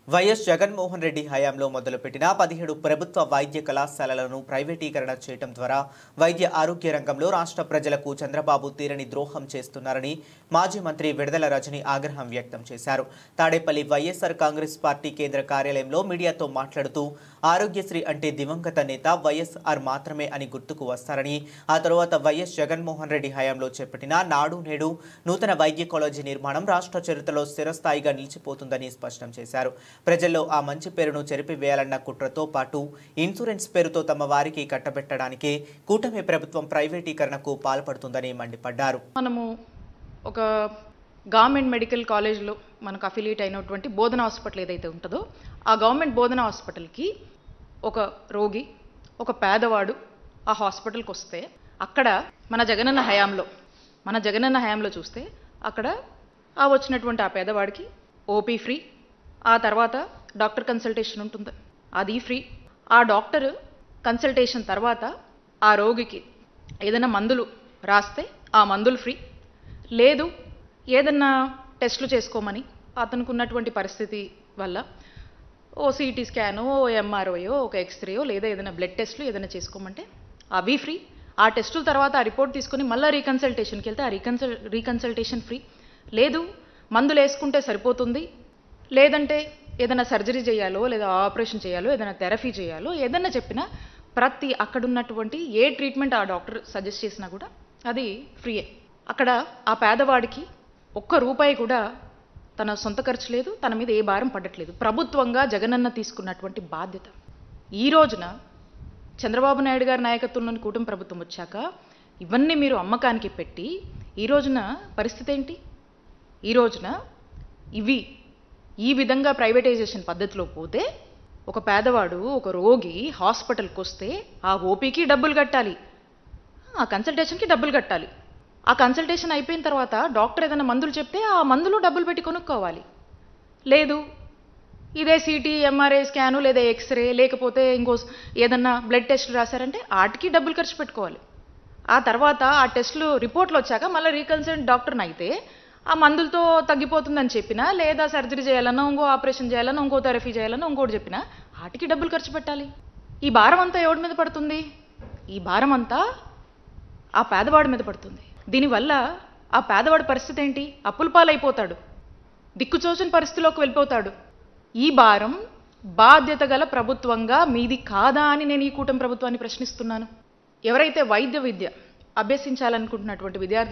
YS Jaganmohan Reddy హయాంలో మొదలుపెట్టిన 17 ప్రభుత్వ వైద్య కళాశాలలను ప్రైవేటీకరణ చేయడం ద్వారా వైద్య ఆరోగ్య రంగంలో రాష్ట్ర ప్రజలకు చంద్రబాబు తీరని ద్రోహం చేస్తున్నారని మాజీ మంత్రి విడుదల రజని ఆగ్రహం వ్యక్తం చేశారు. తాడేపల్లి వైఎస్ఆర్ కాంగ్రెస్ పార్టీ కేంద్ర కార్యాలయంలో మీడియాతో మాట్లాడుతూ ఆరోగ్యశ్రీ అంటే దివంగత నేత వైఎస్ఆర్ మాత్రమే అని గుర్తుకు వస్తారని, ఆ తరువాత వైఎస్ జగన్మోహన్ రెడ్డి హయాంలో చేపట్టిన నాడు నేడు నూతన వైద్య కాలేజీ నిర్మాణం రాష్ట్ర చరిత్రలో స్థిరస్థాయిగా నిలిచిపోతుందని స్పష్టం చేశారు. ప్రజల్లో ఆ మంచి పేరును చెరిపివేయాలన్న కుట్రతో పాటు ఇన్సూరెన్స్ పేరుతో తమ వారికి కట్టబెట్టడానికి కూటమి ప్రభుత్వం ప్రైవేటీకరణకు పాల్పడుతుందని మండిపడ్డారు. మనము ఒక గవర్నమెంట్ మెడికల్ కాలేజ్లో మనకు అఫిలియేట్ అయినటువంటి బోధన హాస్పిటల్ ఏదైతే ఉంటుందో ఆ గవర్నమెంట్ బోధన హాస్పిటల్కి ఒక రోగి, ఒక పేదవాడు ఆ హాస్పిటల్కి వస్తే అక్కడ మన జగనన్న హయాంలో చూస్తే అక్కడ ఆ వచ్చినటువంటి ఆ పేదవాడికి ఓపీ ఫ్రీ, ఆ తర్వాత డాక్టర్ కన్సల్టేషన్ ఉంటుంది, అది ఫ్రీ. ఆ డాక్టర్ కన్సల్టేషన్ తర్వాత ఆ రోగికి ఏదైనా మందులు రాస్తే ఆ మందులు ఫ్రీ. లేదు ఏదన్నా టెస్టులు చేసుకోమని అతనికి ఉన్నటువంటి పరిస్థితి వల్ల ఓ సిటీ స్కానో, ఓ ఎంఆర్ఓయో, ఒక ఎక్స్రేయో లేదా ఏదైనా బ్లడ్ టెస్టులు ఏదైనా చేసుకోమంటే అవి ఫ్రీ. ఆ టెస్టుల తర్వాత ఆ రిపోర్ట్ తీసుకొని మళ్ళీ రీకన్సల్టేషన్కి వెళ్తే ఆ రీకన్సల్టేషన్ ఫ్రీ. లేదు మందులు వేసుకుంటే సరిపోతుంది, లేదంటే ఏదైనా సర్జరీ చేయాలో లేదా ఆపరేషన్ చేయాలో ఏదైనా థెరపీ చేయాలో ఏదైనా చెప్పినా ప్రతి అక్కడున్నటువంటి ఏ ట్రీట్మెంట్ ఆ డాక్టర్ సజెస్ట్ చేసినా కూడా అది ఫ్రీయే. అక్కడ ఆ పేదవాడికి ఒక్క రూపాయి కూడా తన సొంత ఖర్చు లేదు, తన మీద ఏ భారం పడట్లేదు. ప్రభుత్వంగా జగనన్న తీసుకున్నటువంటి బాధ్యత. ఈ రోజున చంద్రబాబు నాయుడు గారి నాయకత్వంలోని కూటమి ప్రభుత్వం వచ్చాక ఇవన్నీ మీరు అమ్మకానికి పెట్టి ఈ రోజున పరిస్థితి ఏంటి? ఈ రోజున ఈ విధంగా ప్రైవేటైజేషన్ పద్ధతిలో పోతే ఒక పేదవాడు, ఒక రోగి హాస్పిటల్కి వస్తే ఆ ఓపీకి డబ్బులు కట్టాలి, ఆ కన్సల్టేషన్కి డబ్బులు కట్టాలి. ఆ కన్సల్టేషన్ అయిపోయిన తర్వాత డాక్టర్ ఏదైనా మందులు చెప్తే ఆ మందులు డబ్బులు పెట్టి కొనుక్కోవాలి. లేదు ఇదే సిటీ, ఎంఆర్ఐ స్కాను లేదా ఎక్స్రే లేకపోతే ఇంకో ఏదన్నా బ్లడ్ టెస్టులు రాశారంటే వాటికి డబ్బులు ఖర్చు పెట్టుకోవాలి. ఆ తర్వాత ఆ టెస్టులు రిపోర్ట్లు వచ్చాక మళ్ళీ రీకన్సల్ట్ డాక్టర్ని అయితే ఆ మందులతో తగ్గిపోతుందని చెప్పినా లేదా సర్జరీ చేయాలన్నా, ఇంకో ఆపరేషన్ చేయాలన్నా, ఇంకో థెరపీ చేయాలన్నా, ఇంకోటి చెప్పినా వాటికి డబ్బులు ఖర్చు పెట్టాలి. ఈ భారం అంతా ఎవరి మీద పడుతుంది? ఈ భారం అంతా ఆ పేదవాడి మీద పడుతుంది. దీనివల్ల ఆ పేదవాడి పరిస్థితి ఏంటి? అప్పుల పాలైపోతాడు, దిక్కుచోచని పరిస్థితిలోకి వెళ్ళిపోతాడు. ఈ భారం బాధ్యత గల ప్రభుత్వంగా మీది కాదా అని నేను ఈ కూటమి ప్రభుత్వాన్ని ప్రశ్నిస్తున్నాను. ఎవరైతే వైద్య విద్య అభ్యసించాలనుకుంటున్నటువంటి విద్యార్థులు